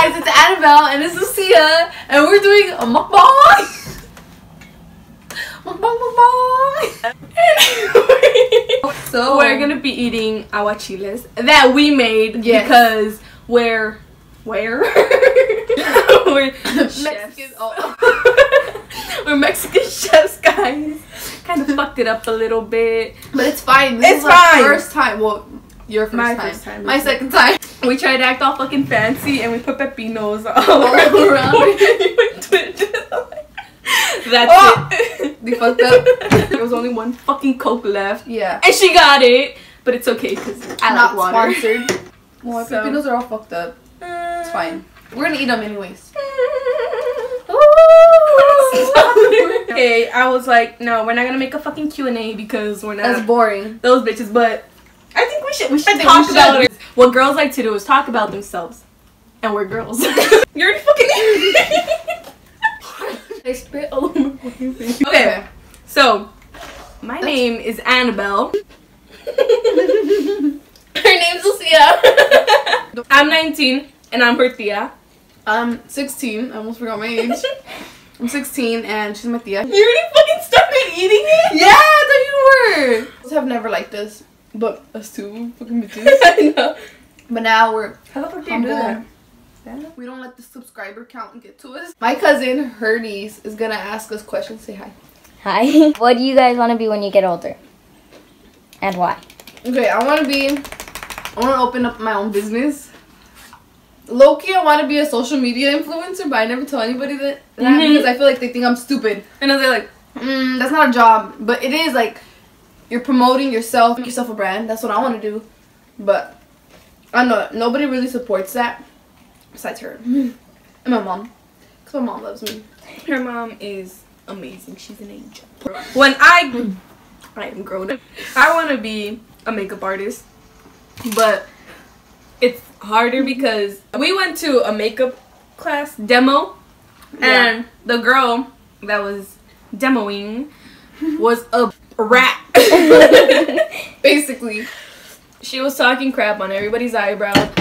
guys, it's Annabelle and it's Lucia, and we're doing a mukbang. So we're gonna be eating aguachiles that we made because we're we're Mexican. We're Mexican chefs, guys. Kind of fucked it up a little bit, but it's fine. This is our first time. Well, your first time. My second time. We tried to act all fucking fancy and we put pepinos all around. That's it. They fucked up. There was only one fucking Coke left. Yeah. And she got it, but it's okay because I like water. Sponsored. Well, so, pepinos are all fucked up. It's fine. We're gonna eat them anyways. Okay, I was like, no, we're not gonna make a fucking Q&A because we're not. That's boring. Those bitches, but I think we should talk about it. What girls like to do is talk about themselves, and we're girls. You're already fucking. I spit all over my face. Okay, so my name is Annabelle. Her name's Lucia. I'm 19 and I'm her tia. I'm 16. I almost forgot my age. I'm 16 and she's my tia. You already fucking started eating it? Yeah, I thought you were. I have never liked this, but us two fucking bitches. I know. But now we're. How the fuck do you do that? We don't let the subscriber count get to us. My cousin, her niece, is gonna ask us questions. Say hi. Hi. What do you guys want to be when you get older? And why? Okay, I want to open up my own business. Low-key, I want to be a social media influencer, but I never tell anybody that because I feel like they think I'm stupid. And they're like, that's not a job. But it is like, you're promoting yourself, make yourself a brand. That's what I want to do. But, I don't know, nobody really supports that. Besides her. And my mom. Because my mom loves me. Her mom is amazing. She's an angel. When I am grown up, I want to be a makeup artist. But it's harder because we went to a makeup class demo. And the girl that was demoing was a rat. Basically. She was talking crap on everybody's eyebrows.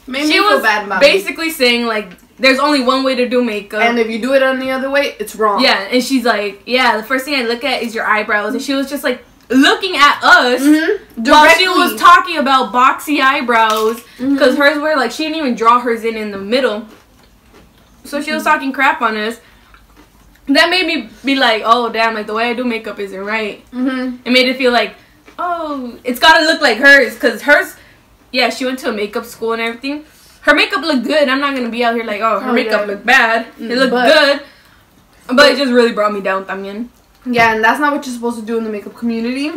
She was basically saying like there's only one way to do makeup, and if you do it any other way, it's wrong. Yeah, and she's like, yeah, the first thing I look at is your eyebrows, and she was just like looking at us while she was talking about boxy eyebrows because hers were like she didn't even draw hers in the middle, so she was talking crap on us. That made me be like, oh damn, like the way I do makeup isn't right. It made it feel like, oh, it's gotta look like hers because hers. Yeah, she went to a makeup school and everything. Her makeup looked good. I'm not going to be out here like, oh, her makeup looked bad. It looked good. But it just really brought me down también. Yeah, and that's not what you're supposed to do in the makeup community.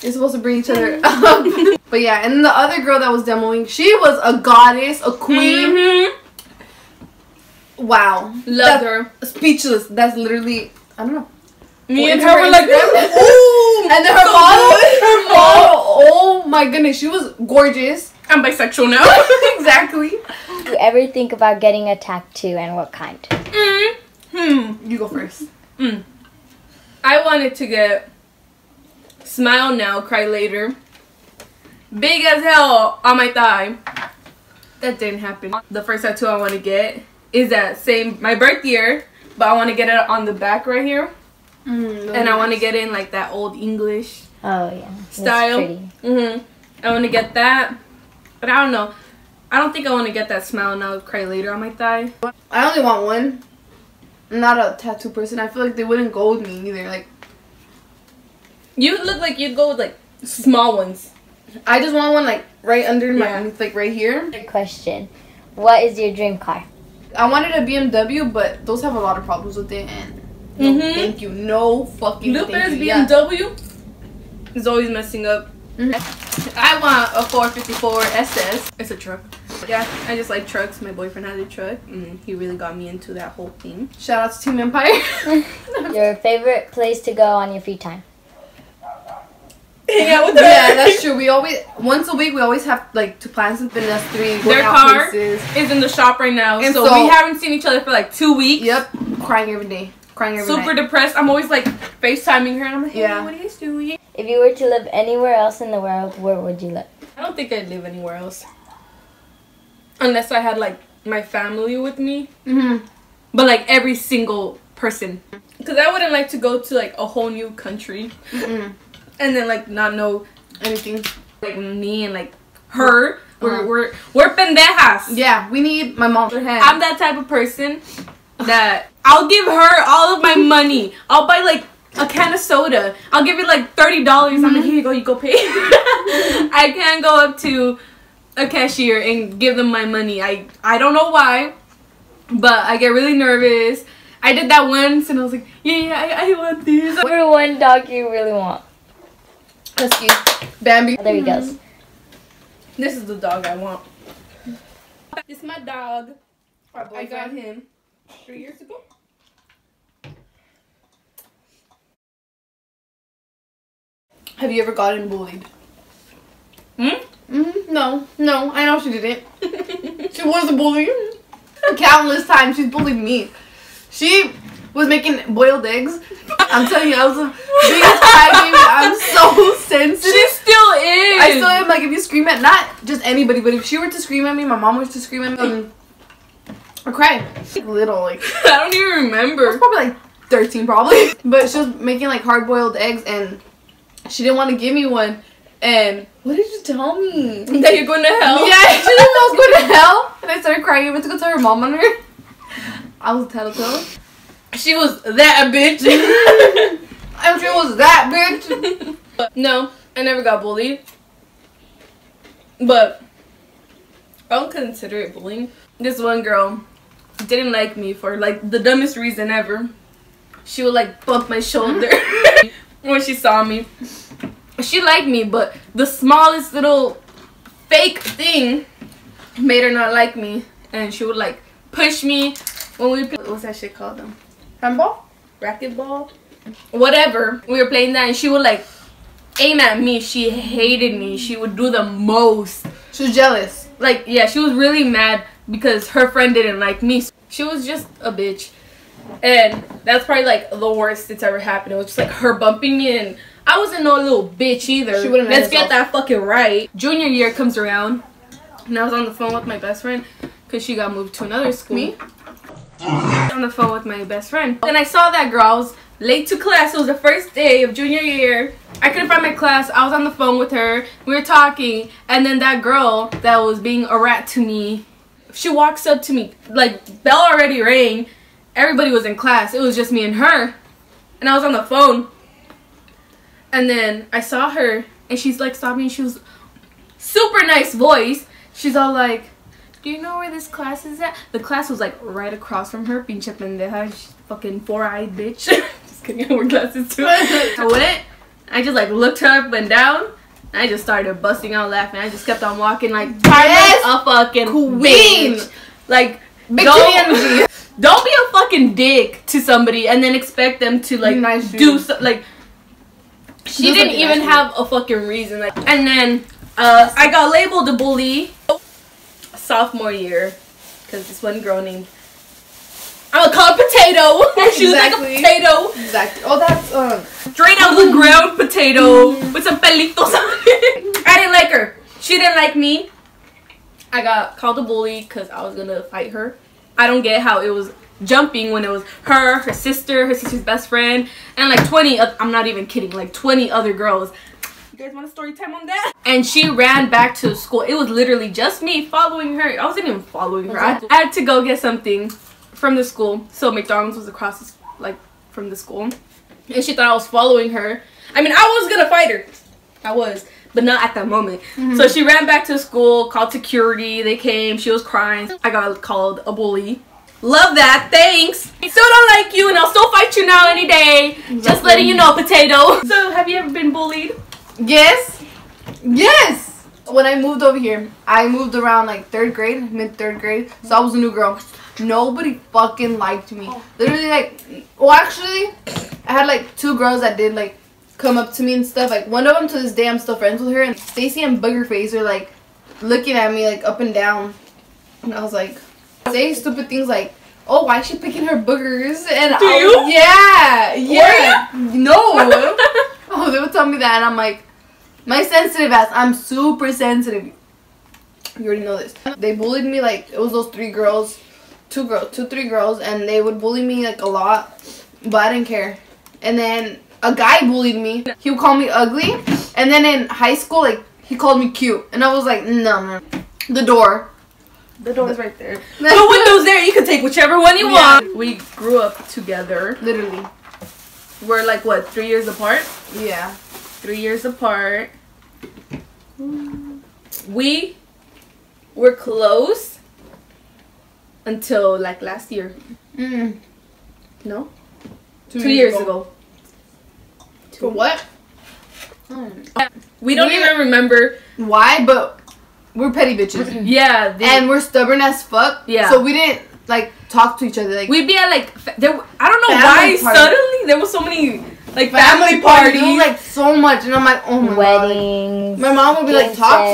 You're supposed to bring each other up. But yeah, and the other girl that was demoing, she was a goddess, a queen. Wow. Loved her. Speechless. That's literally, I don't know. Me and her were like, ooh. And then her model, oh my goodness, she was gorgeous. I'm bisexual now. Exactly. Do you ever think about getting a tattoo and what kind? You go first. I wanted to get smile now, cry later. Big as hell on my thigh. That didn't happen. The first tattoo I want to get is that my birth year, but I want to get it on the back right here. And I want to get in like that old English style. I want to get that, but I don't know. I don't think I want to get that smile now, cry later on my thigh. I only want one. I'm not a tattoo person. I feel like they wouldn't go with me either. Like, you look like you'd go with like small ones. I just want one like right under my, like right here. Good question. What is your dream car? I wanted a BMW, but those have a lot of problems with it and. No, thank you. No fucking thank you. BMW is always messing up. I want a 454 SS. It's a truck. Yeah, I just like trucks. My boyfriend has a truck, and he really got me into that whole thing. Shout out to Team Empire. Your favorite place to go on your free time? Yeah, that's true. We always once a week we always have like to plan something. That's three. Their car is in the shop right now, and so we haven't seen each other for like 2 weeks. Yep, crying every day. Super depressed. I'm always like FaceTiming her and I'm like, hey, what are you guys doing? If you were to live anywhere else in the world, where would you live? I don't think I'd live anywhere else. Unless I had like my family with me. But like every single person. Because I wouldn't like to go to like a whole new country. And then like not know anything. Like me and like her. We're pendejas. Yeah, we need my mom. I'm that type of person that I'll give her all of my money. I'll buy like a can of soda. I'll give you like $30. I'm like, here you go pay. I can't go up to a cashier and give them my money. I don't know why, but I get really nervous. I did that once and I was like, yeah, I want this. What one dog you really want? Husky. Bambi. Oh, there he goes. This is the dog I want. This is my dog. I got him 3 years ago. Have you ever gotten bullied? No, I know she didn't. She was a bully. Countless times she's bullied me. She was making boiled eggs. I'm telling you, I was the biggest crybaby. I'm so sensitive. She still is. I still am. Like, if you scream at, not just anybody, but if she were to scream at me, my mom was to scream at me, I cried. Little, like. I don't even remember. I was probably like 13, probably. But she was making like hard-boiled eggs, and she didn't want to give me one. And what did you tell me? That you're going to hell? Yeah, she didn't know I was going to hell. And I started crying. I went to go tell her mom on her. I was a tattletale. She was that bitch. And she was that bitch. No, I never got bullied. But I don't consider it bullying. This one girl didn't like me for like the dumbest reason ever. She would like bump my shoulder when she saw me. She liked me, but the smallest little fake thing made her not like me. And she would like push me when we play. What's that shit called though? Handball? Racquetball? Whatever. We were playing that and she would like aim at me. She hated me. She would do the most. She was jealous. Like, yeah, she was really mad because her friend didn't like me. She was just a bitch. And that's probably like the worst that's ever happened. It was just like her bumping me, and I wasn't no little bitch either. She wouldn't. Let's get that fucking right. Junior year comes around and I was on the phone with my best friend because she got moved to another school. Me? On the phone with my best friend. And I saw that girl. I was late to class. It was the first day of junior year. I couldn't find my class. I was on the phone with her. We were talking. And then that girl that was being a rat to me, she walks up to me. Like, bell already rang. Everybody was in class. It was just me and her. And I was on the phone. And then I saw her. And she's like, stopped me. And she was super nice voice. She's all like, do you know where this class is at? The class was like right across from her. Pinche pendeja. She's fucking four-eyed bitch. Just kidding. I wear glasses too. I went. I just like looked her up and down. And I just started busting out laughing. I just kept on walking like a fucking queen. Bitch. Like, don't be a fucking dick to somebody and then expect them to like do so, like. She didn't even have a fucking reason. Like, and then I got labeled a bully sophomore year because this one girl named, I'm gonna call her Potato. She was like a potato. Exactly. Oh, that's straight out of the ground potato with some pelitos on it. I didn't like her. She didn't like me. I got called a bully because I was gonna fight her. I don't get how it was jumping when it was her sister's best friend, and like 20, I'm not even kidding, like 20 other girls. You guys want a story time on that? And she ran back to school. It was literally just me following her. I wasn't even following her. I had to go get something from the school. So McDonald's was across like from the school. And she thought I was following her. I mean, I was gonna fight her. I was. But not at that moment. So she ran back to school, called security. They came. She was crying. I got called a bully. Love that. Thanks. I still don't like you, and I'll still fight you now any day. Exactly. Just letting you know, Potato. So, have you ever been bullied? Yes. Yes. When I moved over here, I moved around like mid-third grade. So I was a new girl. Nobody fucking liked me. Literally, like, well, actually, I had like 2 girls that did like come up to me and stuff. Like, one of them to this day I'm still friends with her, and Stacy and Boogerface are like looking at me like up and down, and I was like, say stupid things like, oh, why is she picking her boogers? And do you? Yeah. No. Oh, they would tell me that, and I'm like, my sensitive ass, I'm super sensitive. You already know this. They bullied me like it was those three girls, two, three girls, and they would bully me like a lot, but I didn't care. And then a guy bullied me. He would call me ugly, and then in high school, like he called me cute, and I was like, no. The door. The door's right there. The window's there. You can take whichever one you want. We grew up together. Literally. We're like what, 3 years apart? Yeah. 3 years apart. We were close until like last year. No? 2 years ago. For what? We don't even remember why, but we're petty bitches. Yeah. And we're stubborn as fuck. Yeah. So we didn't like talk to each other. Like we'd be at like I don't know why suddenly there was so many like family parties. There was like so much, and I'm like, oh my weddings. God. My mom would be like, talk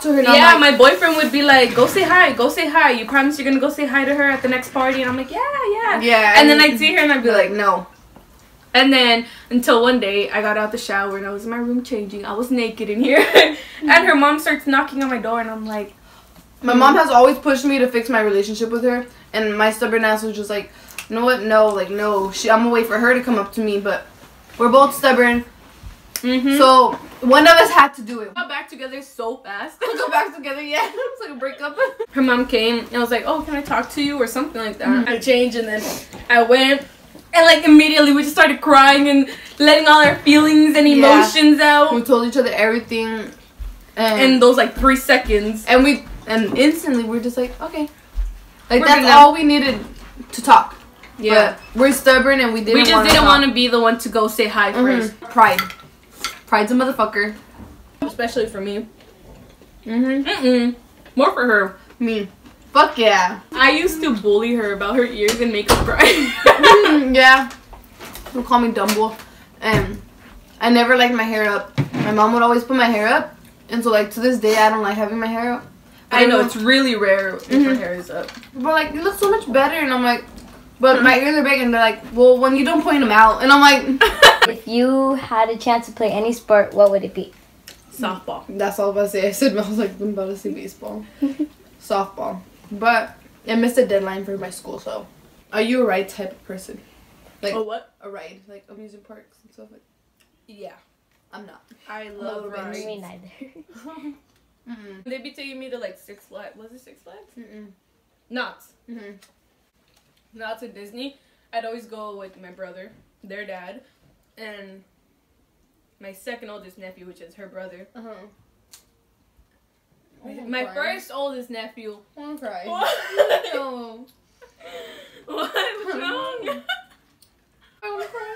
to her. And yeah, I'm like, my boyfriend would be like, go say hi. You promise you're gonna go say hi to her at the next party? And I'm like, yeah. Yeah. And then I'd see her and I'd be like, no. And then until one day I got out the shower and I was in my room changing. I was naked in here, and her mom starts knocking on my door, and I'm like, my mom has always pushed me to fix my relationship with her, and my stubborn ass was just like, you know what? No, like no. I'm gonna wait for her to come up to me, but we're both stubborn. So one of us had to do it. We got back together so fast. We got back together, yeah. It was like a breakup. Her mom came and was like, oh, can I talk to you or something like that. I changed, and then I went. And like immediately we just started crying and letting all our feelings and emotions out. We told each other everything in those like 3 seconds. And instantly we're just like, okay. Like that's all we needed to talk. Yeah. But we're stubborn and we just didn't want to be the one to go say hi first. Pride. Pride's a motherfucker. Especially for me. More for her. Me. Fuck yeah. I used to bully her about her ears and make her cry. Yeah. She'll call me Dumbo. And I never liked my hair up. My mom would always put my hair up. And so like to this day I don't like having my hair up. I know it's really rare if her hair is up. But like you look so much better, and I'm like, but my ears are big, and they're like, well, when you don't point them out, and I'm like, if you had a chance to play any sport, what would it be? Softball. That's all I was about to say. I was like, I'm about to say baseball. Softball. But I missed a deadline for my school, so. Are you a ride type of person? Like a what? A ride, like amusement parks and stuff like. Yeah. I'm not. I love rides. Me neither. They'd be taking me to like Six Flags. Was it Six Flags? Knott's. Knott's at Disney. I'd always go with my brother, their dad, and my second oldest nephew, which is her brother. My first oldest nephew. I want to cry. What? No. What's wrong? I want to cry.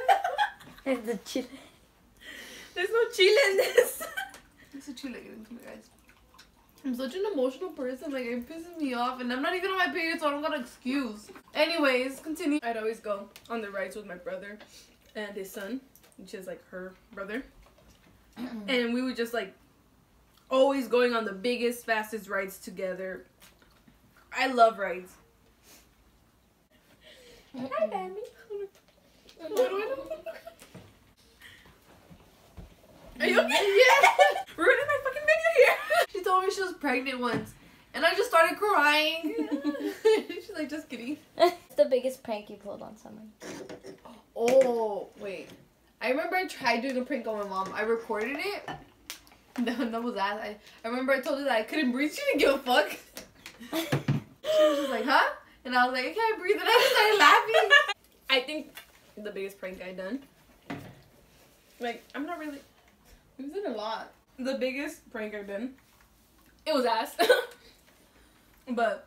There's no chile in this. There's a chile in this, guys. I'm such an emotional person. Like, it pisses me off, and I'm not even on my period, so I don't got an excuse. Anyways, continue. I'd always go on the rides with my brother and his son, which is like her brother, and we would just like always going on the biggest, fastest rides together. I love rides. Hi, baby. Are you okay? Yeah. Ruining my fucking video here. She told me she was pregnant once, and I just started crying. She's like, just kidding. What's the biggest prank you pulled on someone? Oh, wait. I remember I tried doing a prank on my mom. I recorded it. That was that. I remember I told her that I couldn't breathe. She didn't give a fuck. She was just like, huh? And I was like, I can't breathe. And I just started laughing. I think the biggest prank I done. Like, I'm not really. It was in a lot. The biggest prank I've done. It was ass. But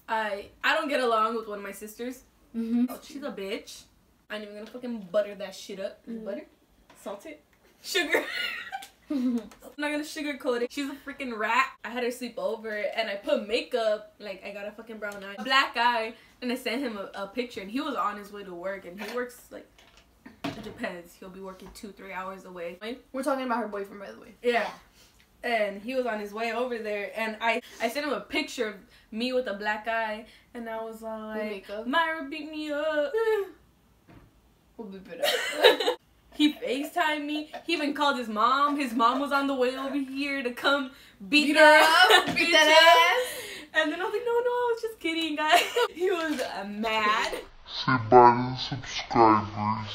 I don't get along with one of my sisters. She's a bitch. I ain't even gonna fucking butter that shit up. Butter? Salt it? Sugar. I'm not gonna sugarcoat it. She's a freaking rat. I had her sleep over and I put makeup. Like, I got a fucking brown eye, a black eye, and I sent him a picture, and he was on his way to work, and he works like, it depends. He'll be working 2-3 hours away. We're talking about her boyfriend, by the way. Yeah. And he was on his way over there, and I sent him a picture of me with a black eye, and I was all like, Myra beat me up. We'll beep it up. He FaceTimed me. He even called his mom. His mom was on the way over here to come beat her up. Beat that ass. And then I was like, no, I was just kidding, guys. He was mad. Say bye to the subscribers.